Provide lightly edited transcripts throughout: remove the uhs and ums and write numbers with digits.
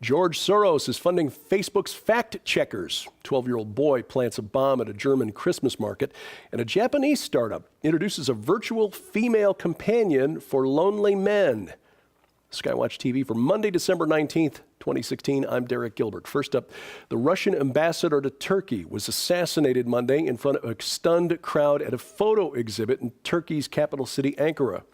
George Soros is funding Facebook's fact-checkers. 12-year-old boy plants a bomb at a German Christmas market, and a Japanese startup introduces a virtual female companion for lonely men. SkyWatchTV for Monday, December 19th, 2016. I'm Derek Gilbert. First up, the Russian ambassador to Turkey was assassinated Monday in front of a stunned crowd at a photo exhibit in Turkey's capital city, Ankara.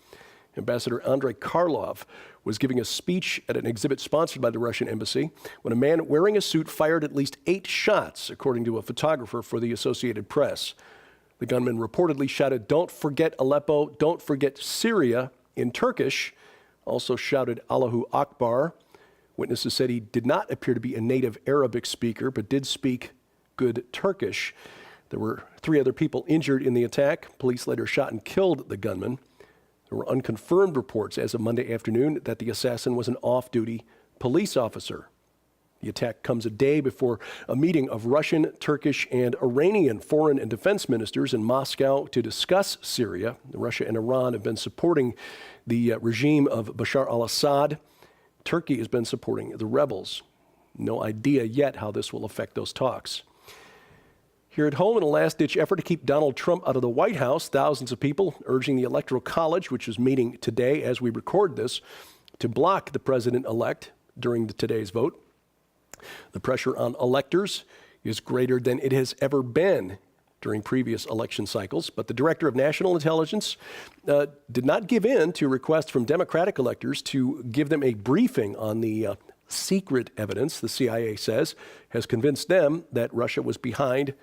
Ambassador Andrei Karlov was giving a speech at an exhibit sponsored by the Russian embassy when a man wearing a suit fired at least 8 shots, according to a photographer for the Associated Press. The gunman reportedly shouted, "Don't forget Aleppo, don't forget Syria," in Turkish, also shouted Allahu Akbar. Witnesses said he did not appear to be a native Arabic speaker, but did speak good Turkish. There were 3 other people injured in the attack. Police later shot and killed the gunman. There were unconfirmed reports as of Monday afternoon that the assassin was an off-duty police officer. The attack comes a day before a meeting of Russian, Turkish, and Iranian foreign and defense ministers in Moscow to discuss Syria. Russia and Iran have been supporting the regime of Bashar al-Assad. Turkey has been supporting the rebels. No idea yet how this will affect those talks. Here at home, in a last-ditch effort to keep Donald Trump out of the White House, thousands of people urging the Electoral College, which is meeting today as we record this, to block the president-elect during today's vote. The pressure on electors is greater than it has ever been during previous election cycles, but the Director of National Intelligence did not give in to requests from Democratic electors to give them a briefing on the secret evidence the CIA says has convinced them that Russia was behind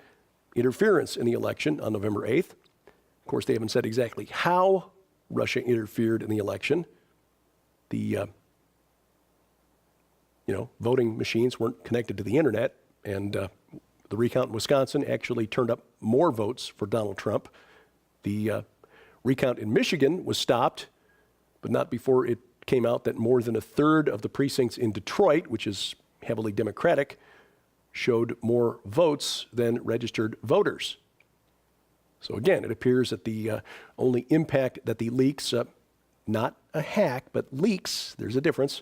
interference in the election on November 8th. Of course, they haven't said exactly how Russia interfered in the election. The voting machines weren't connected to the internet, and the recount in Wisconsin actually turned up more votes for Donald Trump. The recount in Michigan was stopped, but not before it came out that more than a third of the precincts in Detroit, which is heavily Democratic, showed more votes than registered voters. So again, it appears that the only impact that the leaks, not a hack, but leaks, there's a difference,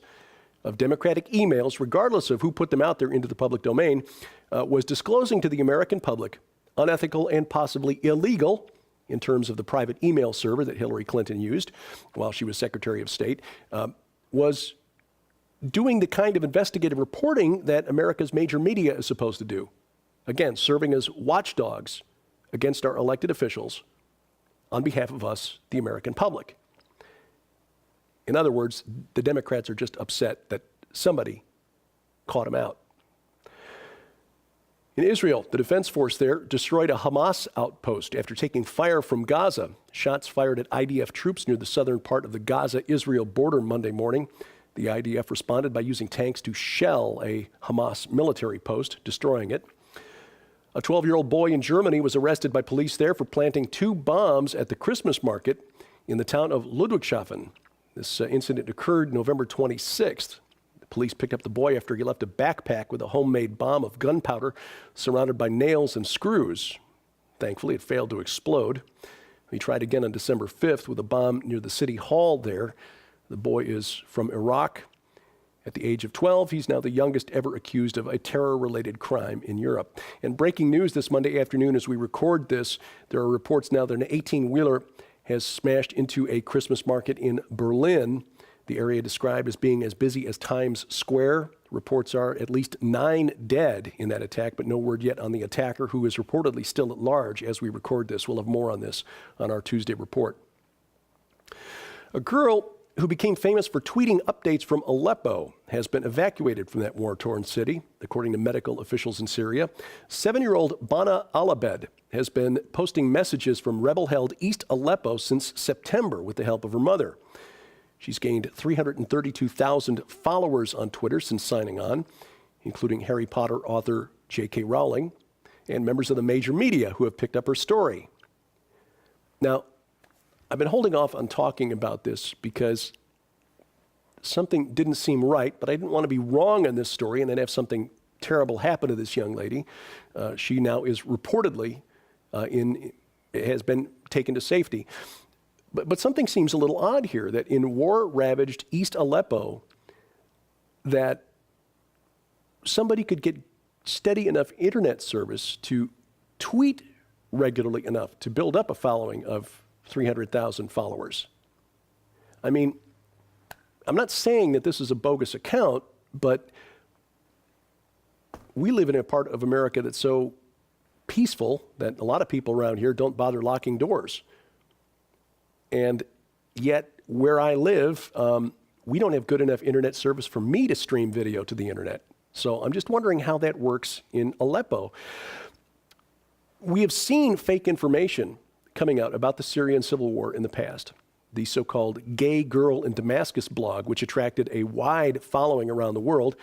of Democratic emails, regardless of who put them out there into the public domain, was disclosing to the American public unethical and possibly illegal, in terms of the private email server that Hillary Clinton used while she was Secretary of State, was doing the kind of investigative reporting that America's major media is supposed to do. Again, serving as watchdogs against our elected officials on behalf of us, the American public. In other words, the Democrats are just upset that somebody caught them out. In Israel, the defense force there destroyed a Hamas outpost after taking fire from Gaza. Shots fired at IDF troops near the southern part of the Gaza-Israel border Monday morning. The IDF responded by using tanks to shell a Hamas military post, destroying it. A 12-year-old boy in Germany was arrested by police there for planting 2 bombs at the Christmas market in the town of Ludwigshafen. This incident occurred November 26th. The police picked up the boy after he left a backpack with a homemade bomb of gunpowder surrounded by nails and screws. Thankfully, it failed to explode. He tried again on December 5th with a bomb near the city hall there. The boy is from Iraq. At the age of 12, he's now the youngest ever accused of a terror-related crime in Europe. And breaking news this Monday afternoon as we record this, there are reports now that an 18-wheeler has smashed into a Christmas market in Berlin, the area described as being as busy as Times Square. Reports are at least 9 dead in that attack, but no word yet on the attacker, who is reportedly still at large as we record this. We'll have more on this on our Tuesday report. A girl who became famous for tweeting updates from Aleppo has been evacuated from that war-torn city, according to medical officials in Syria. 7-year-old Bana Alabed has been posting messages from rebel-held East Aleppo since September with the help of her mother. She's gained 332,000 followers on Twitter since signing on, including Harry Potter author J.K. Rowling and members of the major media who have picked up her story. Now, I've been holding off on talking about this because something didn't seem right, but I didn't want to be wrong on this story and then have something terrible happen to this young lady. She now is reportedly has been taken to safety. But something seems a little odd here, that in war-ravaged East Aleppo, that somebody could get steady enough internet service to tweet regularly enough to build up a following of 300,000 followers. I mean, I'm not saying that this is a bogus account, but we live in a part of America that's so peaceful that a lot of people around here don't bother locking doors. And yet, where I live, we don't have good enough internet service for me to stream video to the internet. So I'm just wondering how that works in Aleppo. We have seen fake information coming out about the Syrian civil war in the past. The so-called Gay Girl in Damascus blog, which attracted a wide following around the world,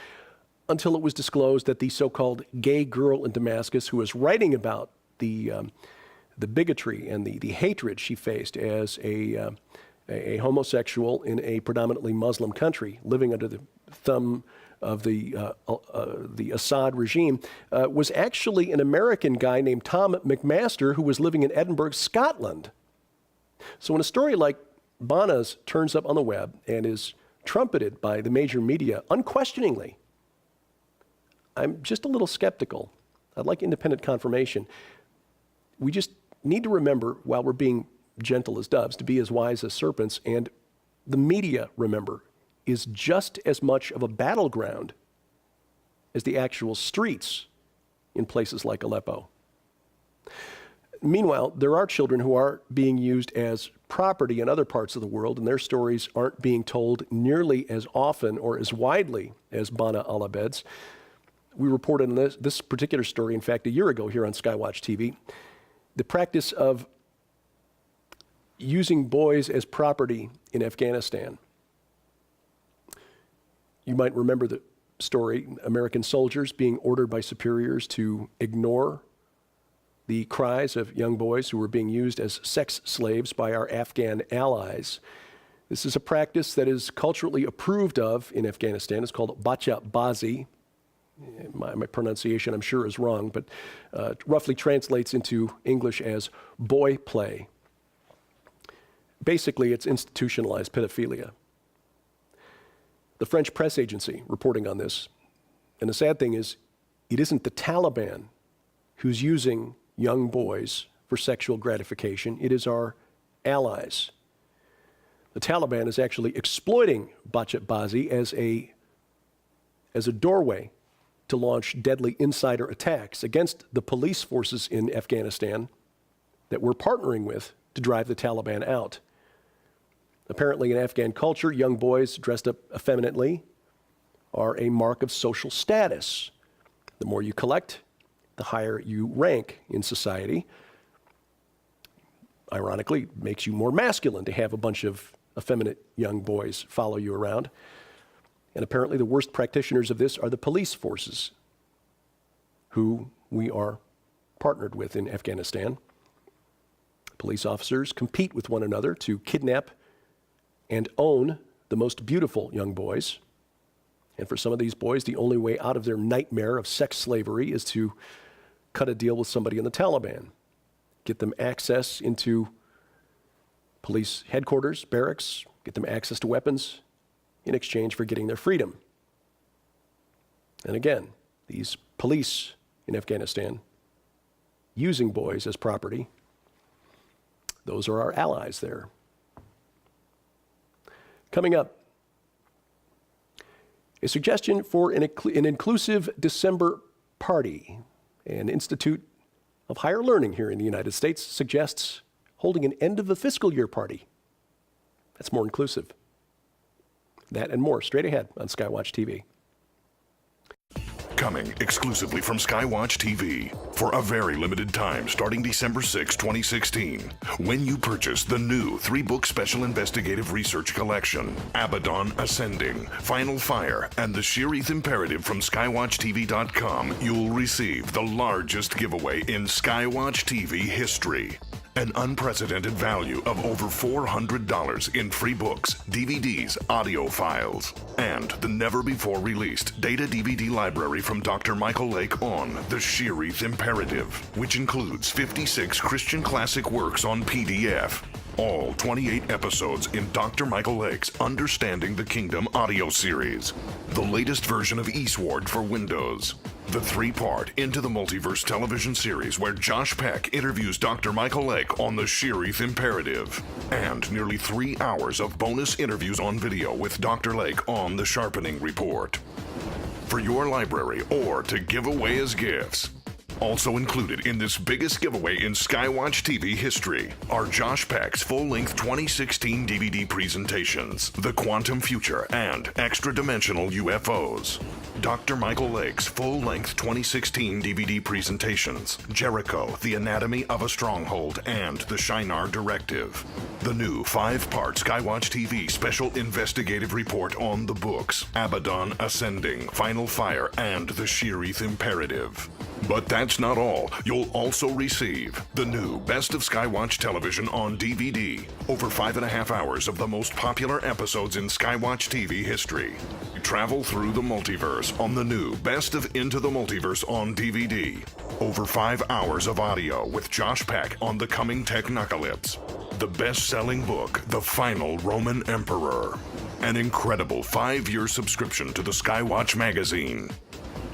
until it was disclosed that the so-called gay girl in Damascus, who was writing about the bigotry and the hatred she faced as a homosexual in a predominantly Muslim country, living under the thumb of the Assad regime, was actually an American guy named Tom McMaster, who was living in Edinburgh, Scotland. So when a story like Bona's turns up on the web and is trumpeted by the major media unquestioningly, I'm just a little skeptical. I'd like independent confirmation. We just need to remember, while we're being gentle as doves, to be as wise as serpents. And the media, remember, is just as much of a battleground as the actual streets in places like Aleppo. Meanwhile, there are children who are being used as property in other parts of the world, and their stories aren't being told nearly as often or as widely as Bana Alabed's. We reported on this particular story, in fact, a year ago here on SkyWatchTV. The practice of using boys as property in Afghanistan. You might remember the story, American soldiers being ordered by superiors to ignore the cries of young boys who were being used as sex slaves by our Afghan allies. This is a practice that is culturally approved of in Afghanistan. It's called bacha bazi. My pronunciation, I'm sure, is wrong, but roughly translates into English as boy play. Basically, it's institutionalized pedophilia. The French press agency reporting on this, and the sad thing is, it isn't the Taliban who's using young boys for sexual gratification. It is our allies. The Taliban is actually exploiting bacha bazi as a doorway to launch deadly insider attacks against the police forces in Afghanistan that we're partnering with to drive the Taliban out. Apparently, in Afghan culture, young boys dressed up effeminately are a mark of social status. The more you collect, the higher you rank in society. Ironically, it makes you more masculine to have a bunch of effeminate young boys follow you around. And apparently the worst practitioners of this are the police forces, who we are partnered with in Afghanistan. Police officers compete with one another to kidnap and own the most beautiful young boys. And for some of these boys, the only way out of their nightmare of sex slavery is to cut a deal with somebody in the Taliban, get them access into police headquarters, barracks, get them access to weapons, in exchange for getting their freedom. And again, these police in Afghanistan using boys as property, those are our allies there. Coming up, a suggestion for an inclusive December party. An Institute of Higher Learning here in the United States suggests holding an end of the fiscal year party. That's more inclusive. That and more straight ahead on SkyWatch TV. Coming exclusively from SkyWatch TV for a very limited time starting December 6, 2016. When you purchase the new 3-book special investigative research collection, Abaddon Ascending, Final Fire, and The Sheerith Imperative from SkyWatchTV.com, you'll receive the largest giveaway in SkyWatch TV history. An unprecedented value of over $400 in free books, DVDs, audio files, and the never-before-released data DVD library from Dr. Michael Lake on The Sheerith Imperative, which includes 56 Christian classic works on PDF. All 28 episodes in Dr. Michael Lake's Understanding the Kingdom audio series. The latest version of Eastward for Windows. The 3-part Into the Multiverse television series where Josh Peck interviews Dr. Michael Lake on the Sheerith Imperative. And nearly 3 hours of bonus interviews on video with Dr. Lake on the Sharpening Report. For your library or to give away as gifts. Also included in this biggest giveaway in SkyWatch TV history are Josh Peck's full-length 2016 DVD presentations, The Quantum Future and Extra-Dimensional UFOs. Dr. Michael Lake's full-length 2016 DVD presentations, Jericho, The Anatomy of a Stronghold and The Shinar Directive. The new 5-part SkyWatch TV special investigative report on the books, Abaddon Ascending, Final Fire, and The Sheerith Imperative. But that's not all. You'll also receive the new Best of SkyWatch Television on DVD. Over 5.5 hours of the most popular episodes in SkyWatch TV history. Travel through the multiverse on the new Best of Into the Multiverse on DVD. Over 5 hours of audio with Josh Peck on the coming Technocalypse. The best-selling book, The Final Roman Emperor. An incredible 5-year subscription to the SkyWatch magazine.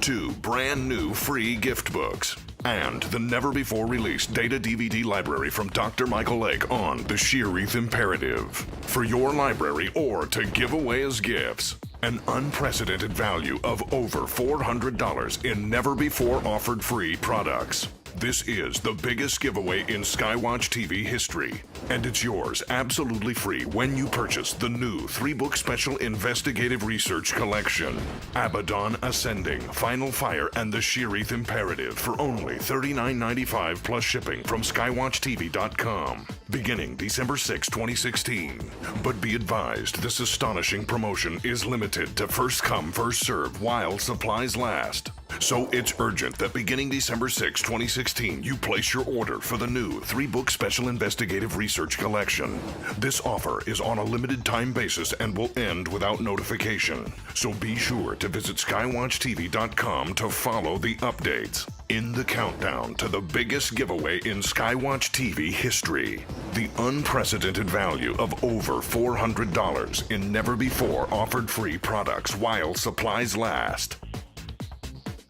2 brand new free gift books. And the never-before-released data DVD library from Dr. Michael Lake on the Sheerith Imperative. For your library or to give away as gifts. An unprecedented value of over $400 in never-before-offered free products. This is the biggest giveaway in SkyWatch TV history, and it's yours absolutely free when you purchase the new 3-book special investigative research collection, Abaddon Ascending, Final Fire, and the Sheerith Imperative for only $39.95 plus shipping from SkyWatchTV.com, beginning December 6, 2016. But be advised, this astonishing promotion is limited to first come, first serve while supplies last. So it's urgent that beginning December 6, 2016, you place your order for the new 3-book special investigative research collection. This offer is on a limited time basis and will end without notification. So be sure to visit SkyWatchTV.com to follow the updates. In the countdown to the biggest giveaway in SkyWatch TV history, the unprecedented value of over $400 in never-before-offered free products while supplies last.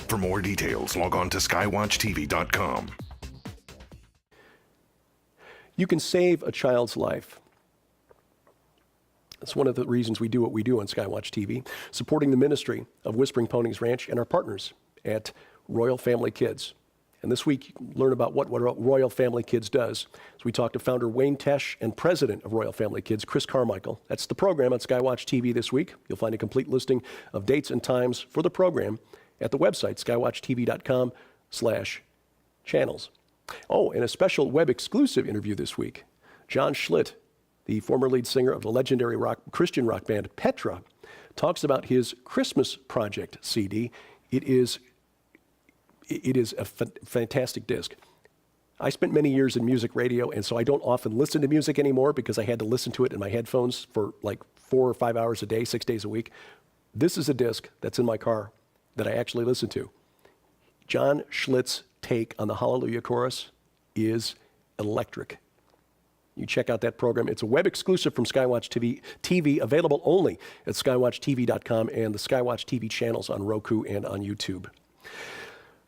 For more details, log on to SkyWatchTV.com. You can save a child's life. That's one of the reasons we do what we do on SkyWatch TV, supporting the ministry of Whispering Ponies Ranch and our partners at Royal Family Kids. And this week, you can learn about what Royal Family Kids does. So we talked to founder Wayne Tesh and president of Royal Family Kids, Chris Carmichael. That's the program on SkyWatch TV this week. You'll find a complete listing of dates and times for the program at the website, skywatchtv.com/channels. Oh, and a special web-exclusive interview this week. John Schlitt, the former lead singer of the legendary Christian rock band Petra, talks about his Christmas Project CD. It is a fantastic disc. I spent many years in music radio, and so I don't often listen to music anymore because I had to listen to it in my headphones for like 4 or 5 hours a day, 6 days a week. This is a disc that's in my car that I actually listen to. John Schlitt's take on the Hallelujah Chorus is electric. You check out that program. It's a web exclusive from SkyWatch TV, available only at skywatchtv.com and the SkyWatch TV channels on Roku and on YouTube.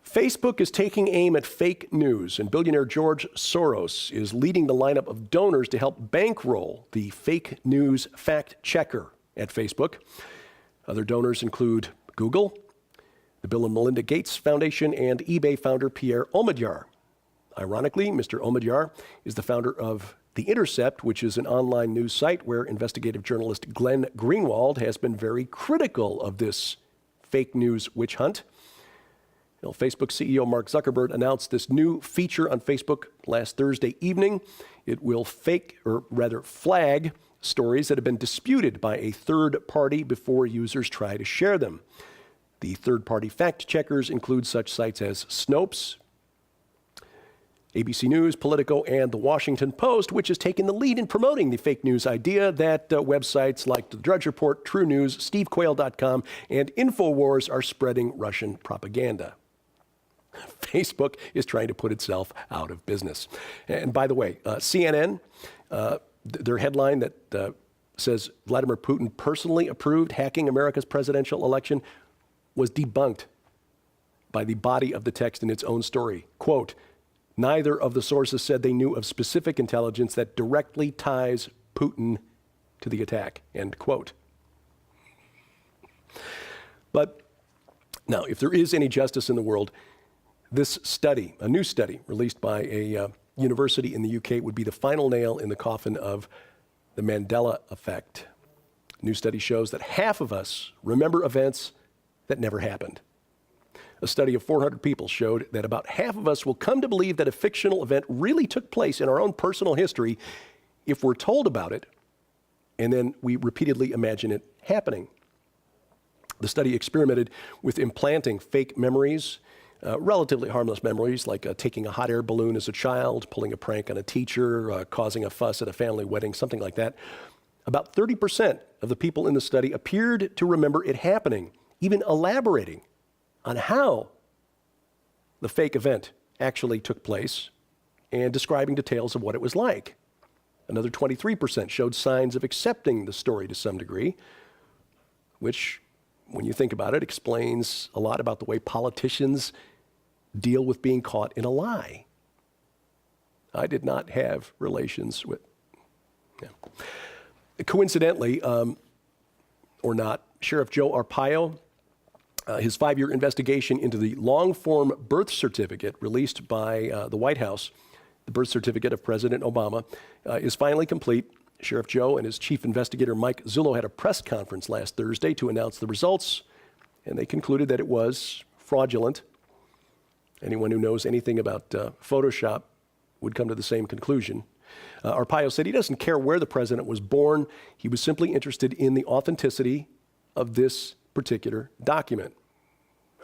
Facebook is taking aim at fake news, and billionaire George Soros is leading the lineup of donors to help bankroll the fake news fact checker at Facebook. Other donors include Google, the Bill and Melinda Gates Foundation, and eBay founder Pierre Omidyar. Ironically, Mr. Omidyar is the founder of The Intercept, which is an online news site where investigative journalist Glenn Greenwald has been very critical of this fake news witch hunt. You know, Facebook CEO Mark Zuckerberg announced this new feature on Facebook last Thursday evening. It will flag stories that have been disputed by a third party before users try to share them. The third-party fact checkers include such sites as Snopes, ABC News, Politico, and The Washington Post, which has taken the lead in promoting the fake news idea that websites like The Drudge Report, True News, SteveQuayle.com, and InfoWars are spreading Russian propaganda. Facebook is trying to put itself out of business. And by the way, CNN their headline that says Vladimir Putin personally approved hacking America's presidential election was debunked by the body of the text in its own story. Quote, neither of the sources said they knew of specific intelligence that directly ties Putin to the attack, end quote. But now, if there is any justice in the world, this study, a new study released by a university in the UK, would be the final nail in the coffin of the Mandela effect. A new study shows that half of us remember events that never happened. A study of 400 people showed that about half of us will come to believe that a fictional event really took place in our own personal history if we're told about it, and then we repeatedly imagine it happening. The study experimented with implanting fake memories, relatively harmless memories, like taking a hot air balloon as a child, pulling a prank on a teacher, causing a fuss at a family wedding, something like that. About 30% of the people in the study appeared to remember it happening, even elaborating on how the fake event actually took place and describing details of what it was like. Another 23% showed signs of accepting the story to some degree, which, when you think about it, explains a lot about the way politicians deal with being caught in a lie. I did not have relations with... Yeah. Coincidentally, or not, Sheriff Joe Arpaio, his 5-year investigation into the long-form birth certificate released by the White House, the birth certificate of President Obama, is finally complete. Sheriff Joe and his chief investigator, Mike Zullo, had a press conference last Thursday to announce the results, and they concluded that it was fraudulent. Anyone who knows anything about Photoshop would come to the same conclusion. Arpaio said he doesn't care where the president was born. He was simply interested in the authenticity of this particular document.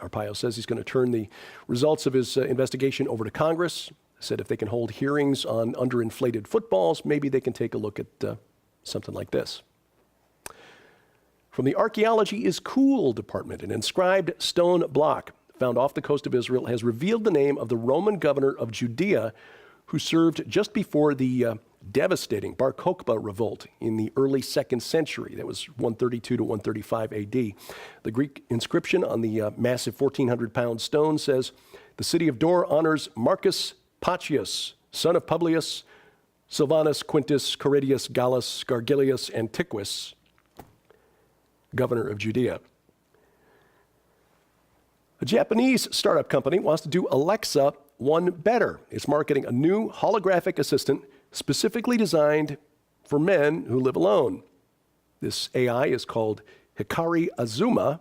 Arpaio says he's going to turn the results of his investigation over to Congress. Said if they can hold hearings on underinflated footballs, maybe they can take a look at something like this. From the Archaeology is Cool department, an inscribed stone block found off the coast of Israel has revealed the name of the Roman governor of Judea who served just before the devastating Bar Kokhba revolt in the early 2nd century. That was 132 to 135 AD. The Greek inscription on the massive 1,400-pound stone says, the city of Dor honors Marcus Pacius, son of Publius, Silvanus Quintus Caridius Gallus Gargilius Antiquus, governor of Judea. A Japanese startup company wants to do Alexa one better. It's marketing a new holographic assistant specifically designed for men who live alone. This AI is called Hikari Azuma.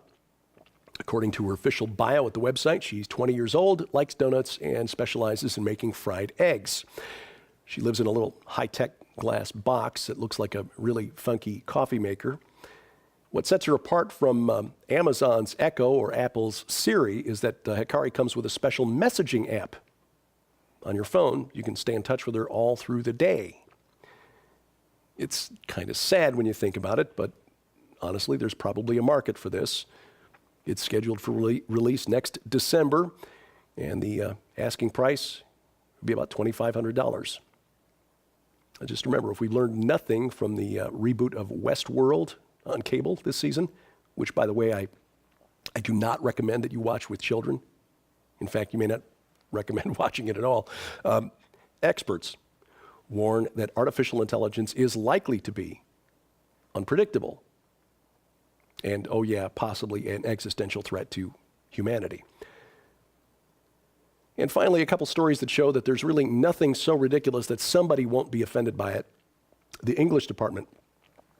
According to her official bio at the website, she's 20 years old, likes donuts, and specializes in making fried eggs. She lives in a little high-tech glass box that looks like a really funky coffee maker. What sets her apart from Amazon's Echo or Apple's Siri is that Hikari comes with a special messaging app. On your phone, you can stay in touch with her all through the day. It's kind of sad when you think about it, but honestly, there's probably a market for this. It's scheduled for release next December, and the asking price would be about $2,500. Just remember, if we learned nothing from the reboot of Westworld on cable this season, which, by the way, I do not recommend that you watch with children. In fact, you may not recommend watching it at all. Experts warn that artificial intelligence is likely to be unpredictable and, oh yeah, possibly an existential threat to humanity. And finally, a couple stories that show that there's really nothing so ridiculous that somebody won't be offended by it. The English department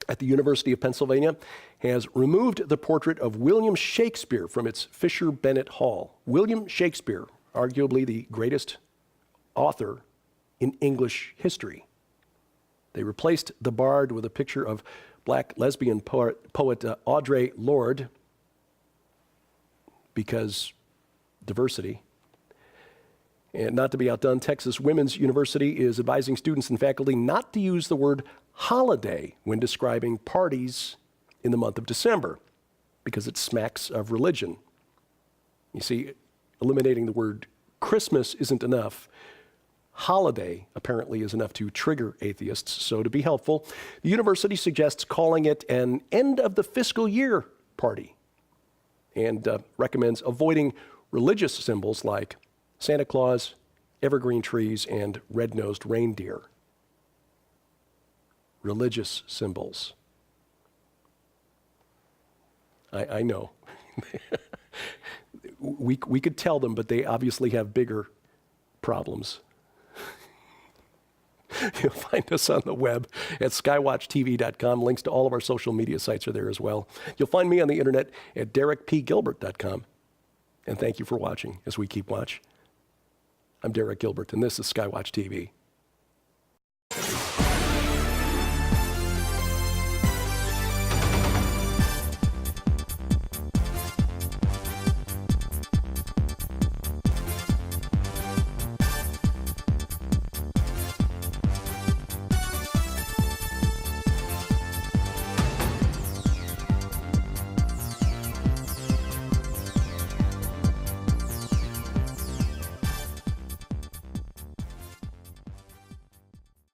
at the University of Pennsylvania has removed the portrait of William Shakespeare from its Fisher Bennett Hall. William Shakespeare, arguably the greatest author in English history. They replaced the bard with a picture of Black lesbian poet Audre Lorde, because diversity. And not to be outdone, Texas Women's University is advising students and faculty not to use the word holiday when describing parties in the month of December, because it smacks of religion. You see, eliminating the word Christmas isn't enough. holiday apparently is enough to trigger atheists. So to be helpful, the university suggests calling it an end of the fiscal year party and recommends avoiding religious symbols like Santa Claus, evergreen trees, and red-nosed reindeer. Religious symbols. I know. we could tell them, but they obviously have bigger problems. You'll find us on the web at skywatchtv.com. Links to all of our social media sites are there as well. You'll find me on the internet at derekpgilbert.com. And thank you for watching as we keep watch. I'm Derek Gilbert, and this is SkyWatch TV.